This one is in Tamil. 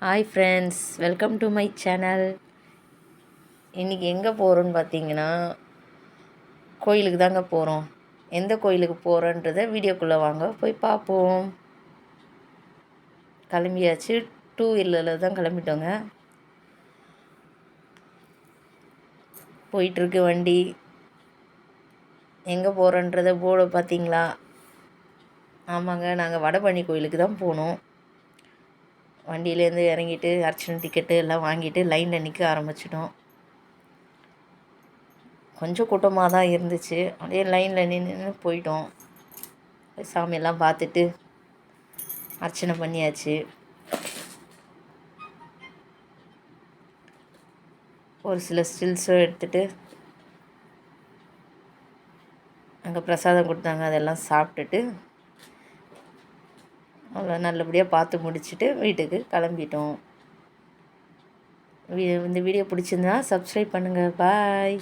Hi friends, welcome to my channel. இன்றைக்கி எங்கே போகிறோன்னு பார்த்தீங்கன்னா, கோயிலுக்கு தாங்க போகிறோம். எந்த கோயிலுக்கு போகிறோன்றதை வீடியோக்குள்ளே வாங்க போய் பார்ப்போம். கிளம்பியாச்சு. 2 வீலரில் தான் கிளம்பிட்டோங்க. போயிட்டுருக்கு வண்டி. எங்கே போகிறோன்றதை போர்டை பார்த்தீங்களா? ஆமாங்க, நாங்கள் வடபழனி கோயிலுக்கு தான் போகணும். வண்டியிலேருந்து இறங்கிட்டு அர்ச்சனை டிக்கெட்டு எல்லாம் வாங்கிட்டு லைனில் நிற்க ஆரம்பிச்சிட்டோம். கொஞ்சம் கூட்டமாக தான் இருந்துச்சு. அப்படியே லைனில் நின்று போயிட்டோம். சாமியெல்லாம் பார்த்துட்டு அர்ச்சனை பண்ணியாச்சு. ஒரு சில ஸ்டில்ஸும் எடுத்துகிட்டு அங்கே பிரசாதம் கொடுத்தாங்க, அதெல்லாம் சாப்பிட்டுட்டு அவ்வளோ நல்லபடியாக பார்த்து முடிச்சுட்டு வீட்டுக்கு கிளம்பிட்டோம். இந்த வீடியோ பிடிச்சிருந்தா சப்ஸ்கிரைப் பண்ணுங்கள். பாய்.